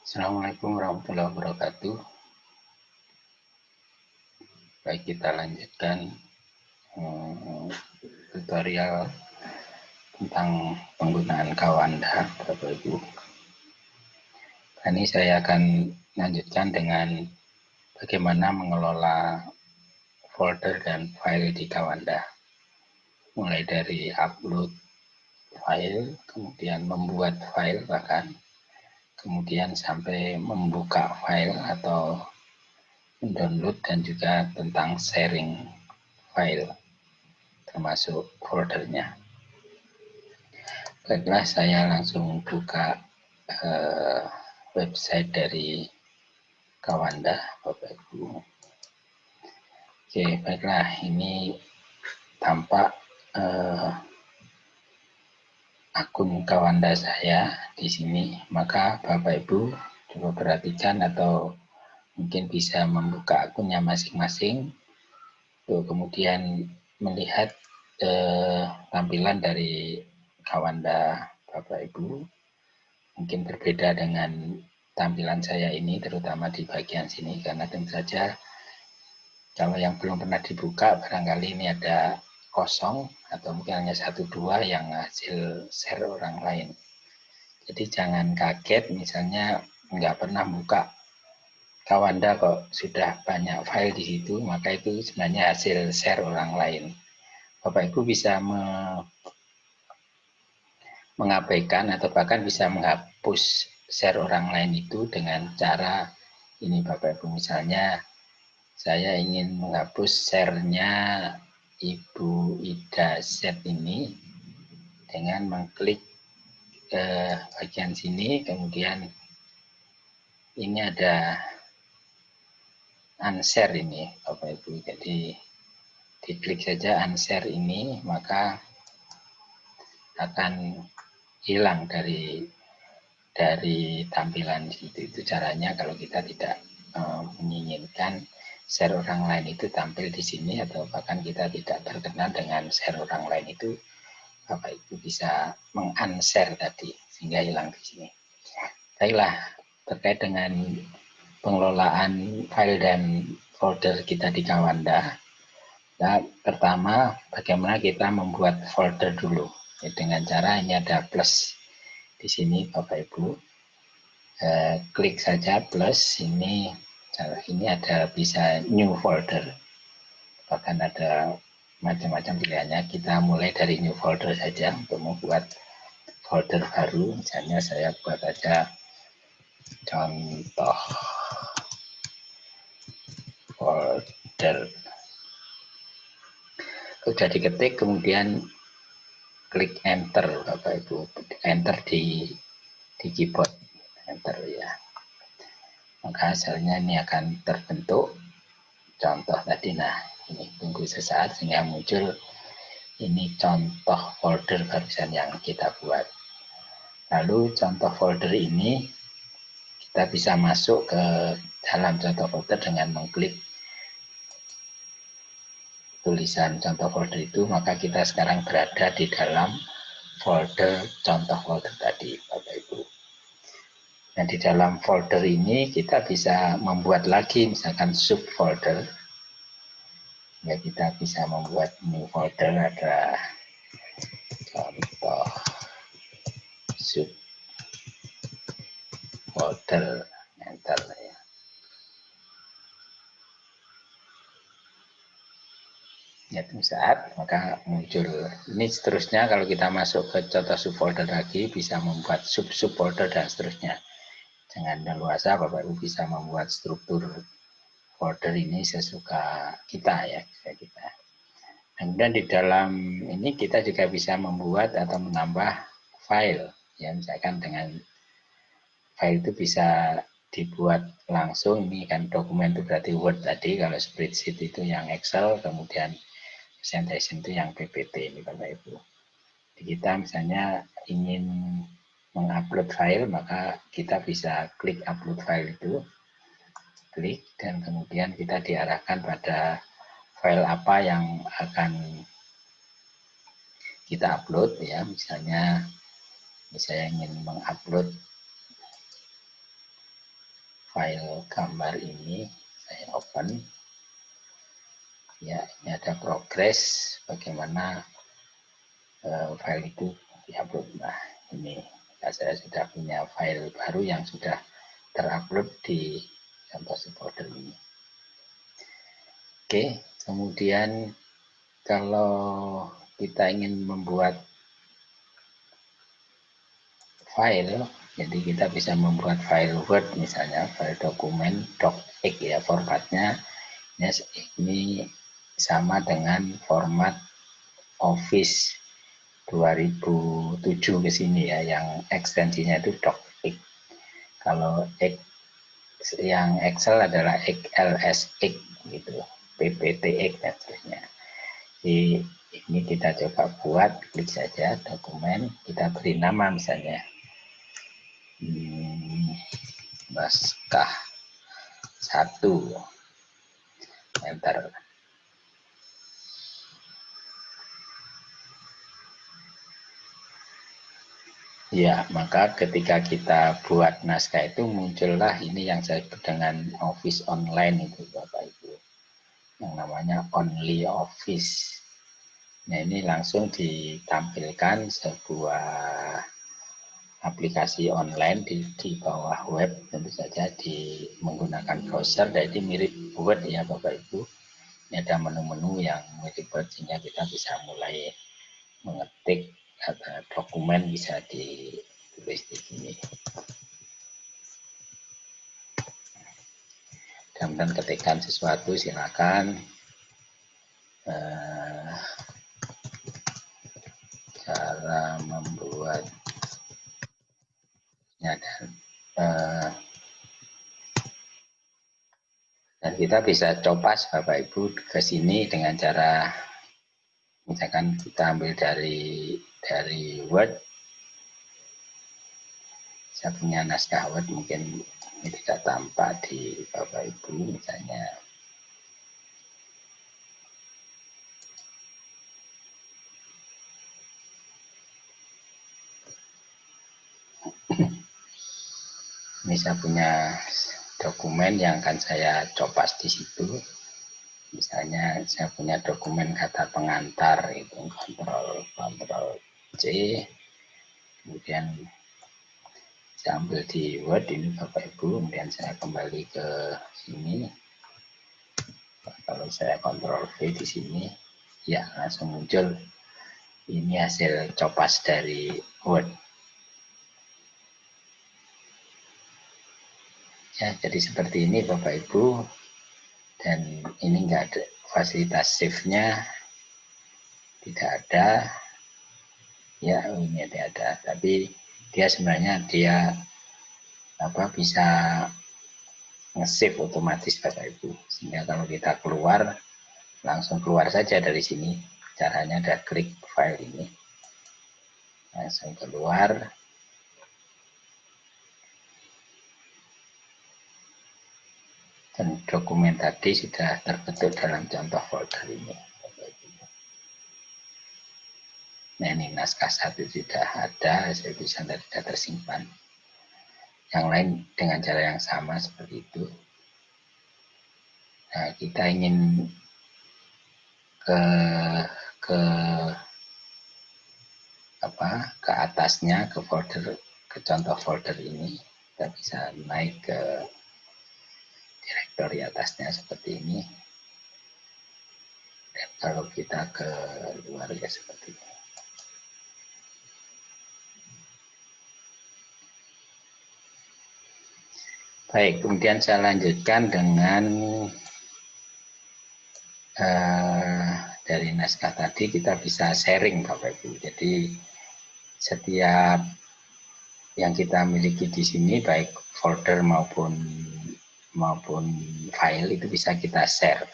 Assalamualaikum warahmatullahi wabarakatuh. Baik, kita lanjutkan tutorial tentang penggunaan Kawanda, Bapak Ibu. Ini saya akan lanjutkan dengan bagaimana mengelola folder dan file di Kawanda. Mulai dari upload file, kemudian membuat file bahkan, kemudian sampai membuka file atau mendownload dan juga tentang sharing file termasuk foldernya. Baiklah, saya langsung buka website dari Kawanda, Bapak Ibu. Oke, baiklah, ini tampak akun Kawanda saya di sini. Maka Bapak Ibu coba perhatikan atau mungkin bisa membuka akunnya masing-masing. Kemudian melihat tampilan dari Kawanda Bapak Ibu. Mungkin berbeda dengan tampilan saya ini, terutama di bagian sini, karena tentu saja kalau yang belum pernah dibuka barangkali ini ada kosong atau mungkin hanya 1-2 yang hasil share orang lain. Jadi jangan kaget misalnya nggak pernah buka Kawanda kok sudah banyak file di situ, maka itu sebenarnya hasil share orang lain. Bapak Ibu bisa mengabaikan atau bahkan bisa menghapus share orang lain itu dengan cara ini, Bapak Ibu. Misalnya saya ingin menghapus share-nya Ibu Ida Z ini dengan mengklik bagian sini, kemudian ini ada unshare ini, Bapak Ibu. Jadi diklik saja unshare ini, maka akan hilang dari tampilan itu. Itu caranya kalau kita tidak menginginkan share orang lain itu tampil di sini, atau bahkan kita tidak berkenan dengan share orang lain itu, Bapak Ibu bisa meng-unshare tadi sehingga hilang di sini. Baiklah, terkait dengan pengelolaan file dan folder kita di Kawanda. Nah, pertama bagaimana kita membuat folder dulu. Dengan cara ini ada plus di sini, Bapak Ibu. Klik saja plus ini ada bisa new folder, bahkan ada macam-macam pilihannya. Kita mulai dari new folder saja untuk membuat folder baru. Misalnya saya buat aja contoh folder. Sudah diketik, kemudian klik enter, Bapak Ibu. Enter di keyboard, enter ya. Maka hasilnya ini akan terbentuk contoh tadi. Nah, ini tunggu sesaat sehingga muncul ini contoh folder barusan yang kita buat. Lalu contoh folder ini kita bisa masuk ke dalam contoh folder dengan mengklik tulisan contoh folder itu, maka kita sekarang berada di dalam folder contoh folder tadi, Bapak Ibu. Nah, di dalam folder ini kita bisa membuat lagi misalkan subfolder. Ya, kita bisa membuat new folder, ada contoh subfolder, enter ya. Ya, tunggu saat, maka muncul ini. Seterusnya kalau kita masuk ke contoh subfolder lagi, bisa membuat subfolder dan seterusnya. Jangan leluasa, Bapak Ibu bisa membuat struktur folder ini sesuka kita ya, kita. Kemudian di dalam ini kita juga bisa membuat atau menambah file ya, misalkan dengan file itu bisa dibuat langsung. Ini kan dokumen itu berarti Word tadi, kalau spreadsheet itu yang Excel, kemudian presentation itu yang PPT ini, Bapak Ibu. Jadi kita misalnya ingin mengupload file, maka kita bisa klik upload file itu, klik, dan kemudian kita diarahkan pada file apa yang akan kita upload ya. Misalnya saya ingin mengupload file gambar ini, saya open. Ya, ini ada progres bagaimana file itu diupload. Nah, ini saya sudah punya file baru yang sudah terupload di contoh folder ini. Oke, kemudian kalau kita ingin membuat file, jadi kita bisa membuat file Word misalnya, file dokumen docx ya formatnya. Ini sama dengan format Office 2007 ke sini ya, yang ekstensinya itu docx. Kalau yang Excel adalah XLSX gitu, PPTX dan seterusnya. Jadi ini kita coba buat, klik saja dokumen, kita beri nama misalnya naskah 1, enter. Ya, maka ketika kita buat naskah itu muncullah ini yang saya sebut dengan Office Online itu Bapak Ibu, yang namanya Only Office. Nah, ini langsung ditampilkan sebuah aplikasi online di bawah web, tentu saja menggunakan browser. Jadi mirip Word ya Bapak Ibu. Ini ada menu-menu yang mirip Word, sehingga kita bisa mulai mengetik dokumen, bisa ditulis di sini. Dan ketikkan sesuatu silakan. Cara membuatnya dan kita bisa copas Bapak Ibu ke sini dengan cara misalkan kita ambil dari Word. Saya punya naskah Word, mungkin ini tidak tampak di Bapak Ibu misalnya. Ini saya punya dokumen yang akan saya copas di situ. Misalnya saya punya dokumen kata pengantar, itu kontrol C, kemudian saya ambil di Word ini Bapak Ibu, kemudian saya kembali ke sini. Kalau saya kontrol V di sini, ya langsung muncul ini hasil copas dari Word. Ya, jadi seperti ini Bapak Ibu, dan ini enggak ada fasilitas save-nya, tidak ada. Ya, ini tidak ada, tapi dia sebenarnya bisa nge-save otomatis Bapak Ibu, sehingga kalau kita keluar langsung keluar saja dari sini. Caranya ada klik file ini, langsung keluar. Dan dokumen tadi sudah terbentuk dalam contoh folder ini. Nah, ini naskah 1 sudah ada, hasil tulisan sudah tersimpan. Yang lain dengan cara yang sama seperti itu. Nah, kita ingin ke atasnya, ke contoh folder ini, kita bisa naik ke direktori atasnya seperti ini. Dan kalau kita ke luar ya seperti ini. Baik, kemudian saya lanjutkan dengan dari naskah tadi kita bisa sharing Bapak Ibu. Jadi setiap yang kita miliki di sini, baik folder maupun file, itu bisa kita share.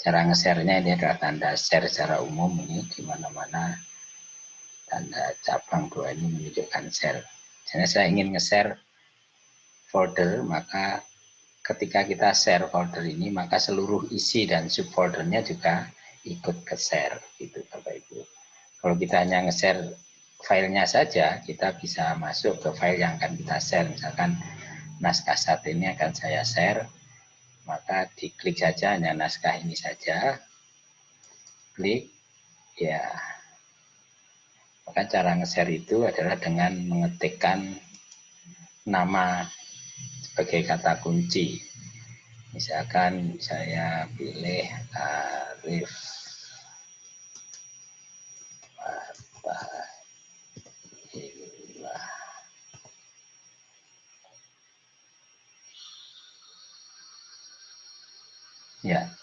Cara nge-share-nya ini adalah tanda share secara umum, ini di mana-mana tanda cabang 2 ini menunjukkan share. Jadi saya ingin nge-share folder, maka ketika kita share folder ini, maka seluruh isi dan subfoldernya juga ikut ke share gitu Bapak Ibu. Kalau kita hanya nge-share filenya saja, kita bisa masuk ke file yang akan kita share. Misalkan naskah satu ini akan saya share, maka diklik saja hanya naskah ini saja, klik, ya. Maka cara nge-share itu adalah dengan mengetikkan nama sebagai kata kunci. Misalkan saya pilih Arif Fathahillah. Ya,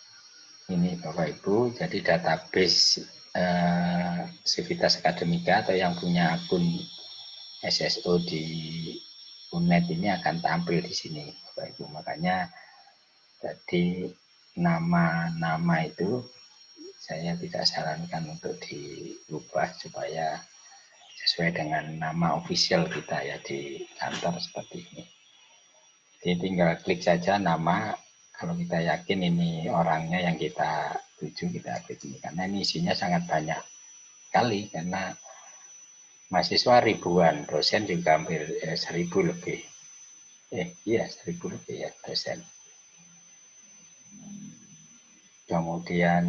ini Bapak Ibu, jadi database Civitas Akademika atau yang punya akun SSO di UNED ini akan tampil di sini Bapak Ibu. Makanya jadi nama-nama itu saya tidak sarankan untuk diubah supaya sesuai dengan nama official kita ya di kantor seperti ini. Jadi tinggal klik saja nama, kalau kita yakin ini orangnya yang kita tuju, kita klik ini. Karena ini isinya sangat banyak kali, karena mahasiswa ribuan, dosen juga hampir 1000 lebih. Iya 1000 lebih ya dosen. Kemudian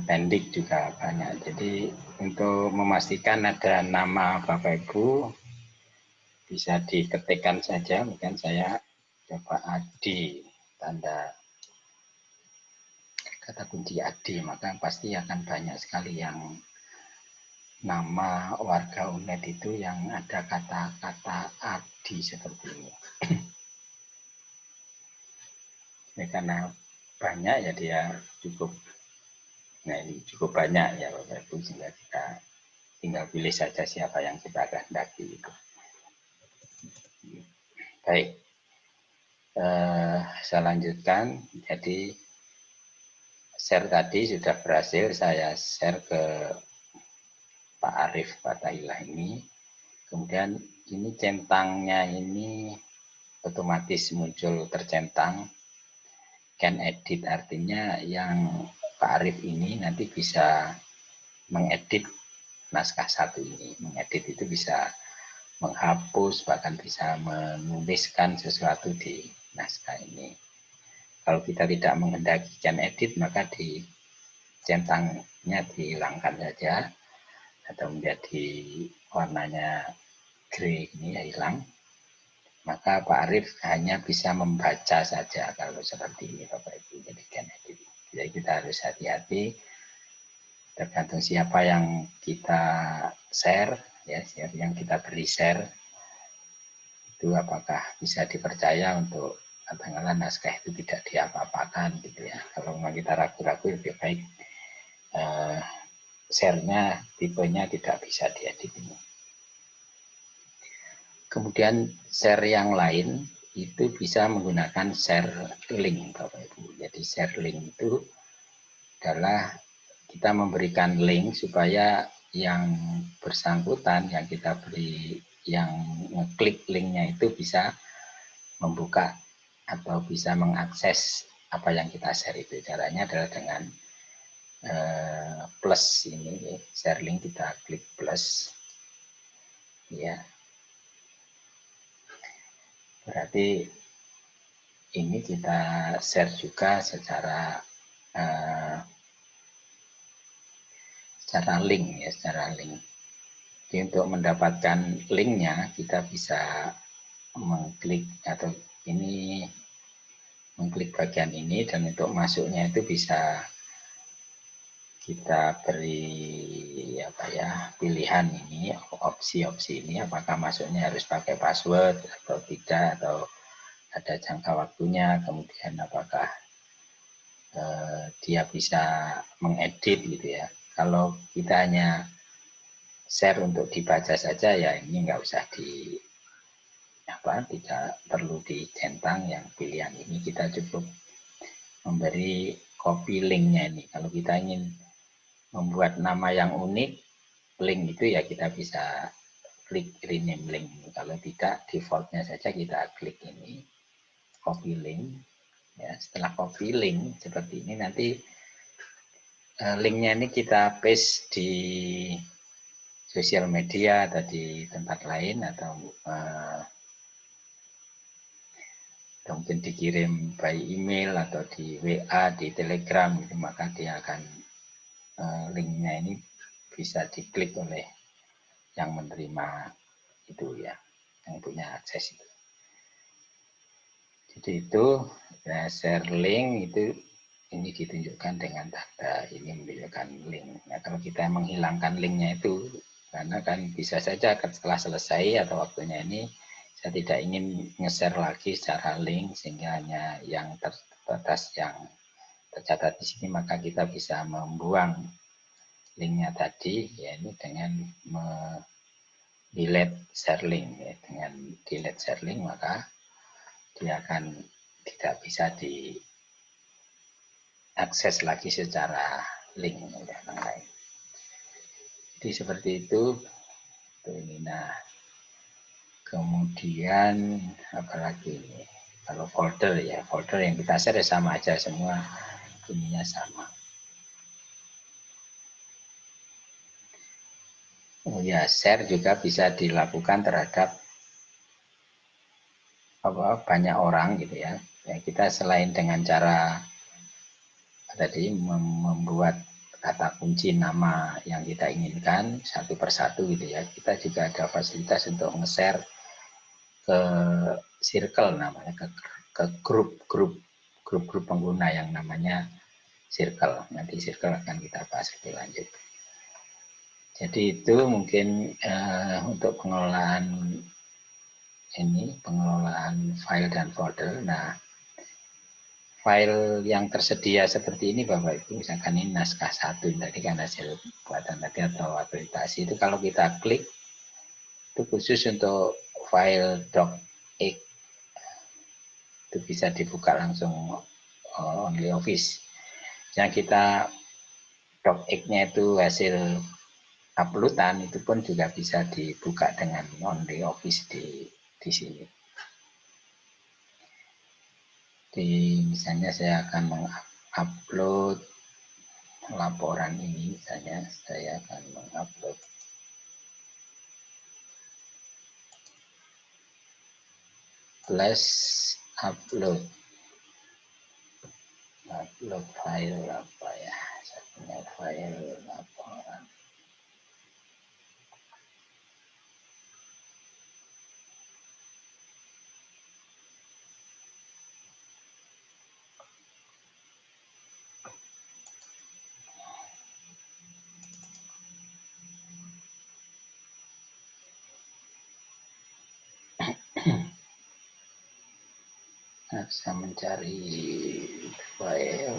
pendik juga banyak. Jadi untuk memastikan ada nama Bapak Ibu bisa diketikkan saja. Mungkin saya coba Adi, tanda kata kunci Adi, maka pasti akan banyak sekali yang nama warga UNED itu yang ada kata-kata Adi seperti ini. Ini karena banyak ya dia cukup. Nah ini cukup banyak ya Bapak Ibu, sehingga kita tinggal pilih saja siapa yang kita kehendaki itu. Baik, saya lanjutkan. Jadi share tadi sudah berhasil saya share ke Pak Arif Fathahillah ini. Kemudian ini centangnya ini otomatis muncul tercentang. Can edit artinya yang Pak Arif ini nanti bisa mengedit naskah satu ini. Mengedit itu bisa menghapus, bahkan bisa menuliskan sesuatu di naskah ini. Kalau kita tidak menghendaki can edit, maka di centangnya dihilangkan saja atau menjadi warnanya grey ini ya hilang. Maka Pak Arif hanya bisa membaca saja kalau seperti ini Bapak Ibu. Jadi can edit. Jadi kita harus hati-hati, tergantung siapa yang kita share, ya, yang kita beri share itu apakah bisa dipercaya untuk katakanlah naskah itu tidak diapa-apakan gitu ya. Kalau memang kita ragu-ragu lebih baik share-nya tipenya tidak bisa diedit ini. Kemudian share yang lain itu bisa menggunakan share link Bapak Ibu. Jadi share link itu adalah kita memberikan link supaya yang bersangkutan yang kita beri, yang ngeklik linknya itu bisa membuka atau bisa mengakses apa yang kita share itu. Caranya adalah dengan plus ini, share link kita klik plus, ya. Berarti ini kita share juga secara link ya, secara link. Jadi untuk mendapatkan linknya kita bisa mengklik atau ini mengklik bagian ini, dan untuk masuknya itu bisa kita beri apa ya, pilihan ini, opsi-opsi ini, apakah masuknya harus pakai password atau tidak, atau ada jangka waktunya, kemudian apakah dia bisa mengedit gitu ya. Kalau kita hanya share untuk dibaca saja ya ini nggak usah tidak perlu dicentang yang pilihan ini, kita cukup memberi copy linknya ini. Kalau kita ingin membuat nama yang unik, link itu ya kita bisa klik rename link. Kalau tidak, defaultnya saja kita klik ini, copy link. Ya, setelah copy link seperti ini, nanti linknya ini kita paste di sosial media atau di tempat lain, atau mungkin dikirim by email atau di WA, di Telegram, gitu, maka dia akan linknya ini bisa diklik oleh yang menerima itu ya, yang punya akses itu. Jadi itu ya, share link itu ini ditunjukkan dengan tanda ini menunjukkan link. Nah, kalau kita menghilangkan linknya itu, karena kan bisa saja setelah selesai atau waktunya ini saya tidak ingin nge-share lagi secara link sehingga hanya yang terbatas yang tercatat di sini, maka kita bisa membuang linknya tadi ya ini dengan delete share link ya. Dengan delete share link maka dia akan tidak bisa diakses lagi secara link dan lain-lain. Jadi seperti itu. Ini nah kemudian apalagi ini kalau folder ya, folder yang kita share sama aja semua, ininya sama. Oh ya, share juga bisa dilakukan terhadap banyak orang gitu ya. Ya kita selain dengan cara tadi membuat kata kunci nama yang kita inginkan satu persatu gitu ya, kita juga ada fasilitas untuk nge-share ke circle namanya, ke grup pengguna yang namanya circle. Nanti circle akan kita bahas lebih lanjut. Jadi itu mungkin untuk pengelolaan ini, pengelolaan file dan folder. Nah, file yang tersedia seperti ini Bapak Ibu, misalkan ini naskah 1 tadi kan hasil buatan tadi atau akreditasi, itu kalau kita klik itu khusus untuk file docx itu bisa dibuka langsung OnlyOffice. Yang kita docx-nya itu hasil uploadan itu pun juga bisa dibuka dengan OnlyOffice di sini. Misalnya saya akan mengupload laporan ini, misalnya saya akan mengupload plus upload file apa ya, saya punya file laporan. Nah, saya mencari file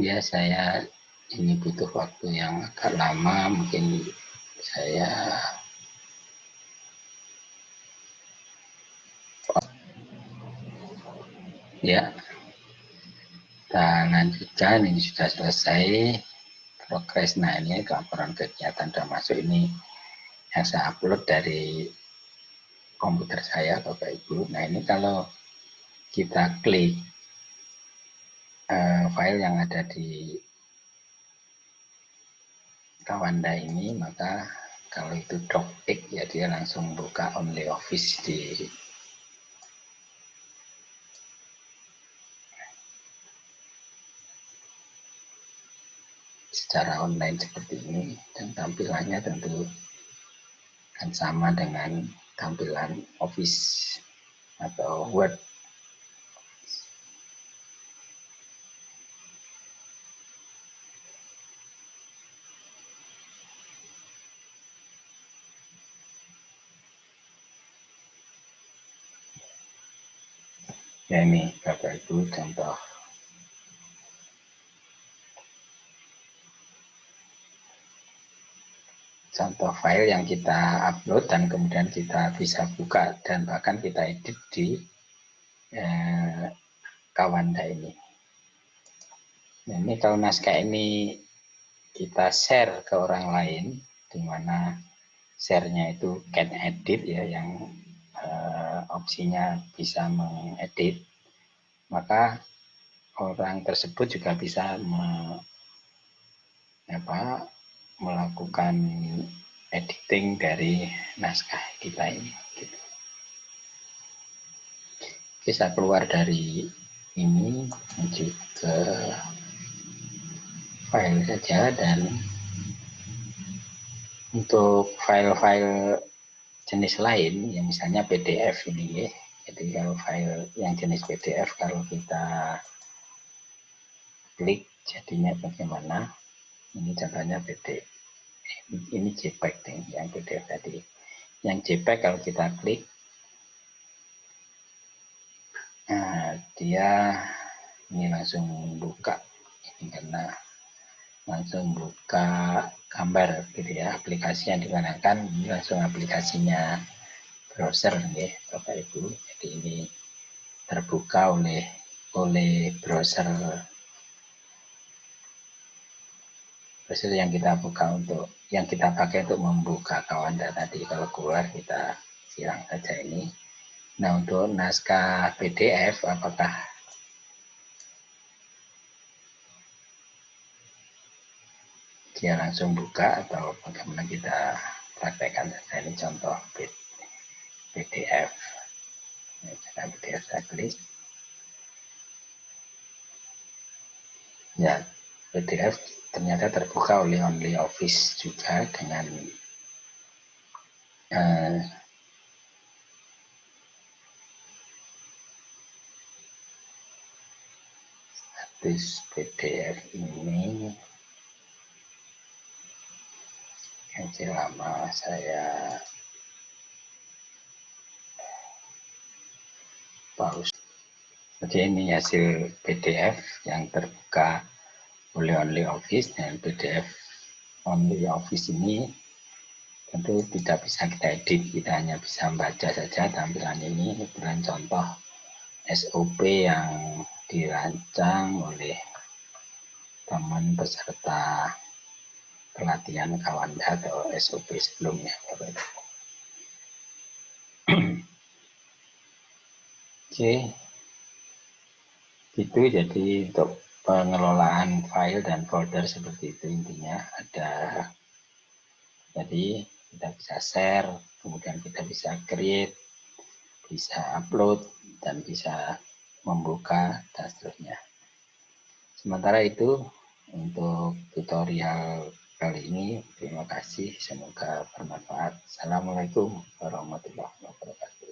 ya. Saya ini butuh waktu yang agak lama, mungkin saya ya kita lanjutkan. Ini sudah selesai progres. Nah, ini laporan kegiatan sudah masuk, ini yang saya upload dari komputer saya Bapak Ibu. Nah, ini kalau kita klik file yang ada di Tawanda ini, maka kalau itu docx ya dia langsung buka OnlyOffice secara online seperti ini, dan tampilannya tentu kan sama dengan tampilan Office atau Word. Ya ini Bapak Ibu contoh. contoh file yang kita upload dan kemudian kita bisa buka dan bahkan kita edit di Kawanda ini. Nah, ini kalau naskah ini kita share ke orang lain, di mana share-nya itu can edit ya, yang opsinya bisa mengedit, maka orang tersebut juga bisa melakukan editing dari naskah kita ini. Gitu. Bisa keluar dari ini menuju ke file saja, dan untuk file-file jenis lain yang misalnya PDF ini ya. Jadi kalau file yang jenis PDF kalau kita klik jadinya bagaimana? Ini contohnya PDF. Ini JPEG nih, yang PDF tadi. Yang JPEG kalau kita klik, nah, dia ini langsung buka. Ini karena langsung buka gambar gitu ya, aplikasi yang digunakan ini langsung aplikasinya browser ya Bapak Ibu. Jadi ini terbuka oleh browser yang kita buka untuk yang kita pakai untuk membuka Kawanda tadi. Kalau keluar kita silang saja ini. Nah, untuk naskah PDF apakah dia langsung buka atau bagaimana, kita praktekkan saja. Ini contoh PDF. Nah, PDF saya klik. Ya, PDF ternyata terbuka oleh OnlyOffice juga dengan status PDF ini yang lama saya pause. Oke, ini hasil PDF yang terbuka oleh OnlyOffice, dan PDF OnlyOffice ini tentu tidak bisa kita edit, kita hanya bisa membaca saja tampilan ini. Ini bukan contoh SOP yang dirancang oleh teman peserta pelatihan Kawanda atau SOP sebelumnya. Oke, itu jadi untuk pengelolaan file dan folder seperti itu intinya. Ada, jadi kita bisa share, kemudian kita bisa create, bisa upload, dan bisa membuka, dan seterusnya. Sementara itu untuk tutorial kali ini, terima kasih, semoga bermanfaat. Assalamualaikum warahmatullahi wabarakatuh.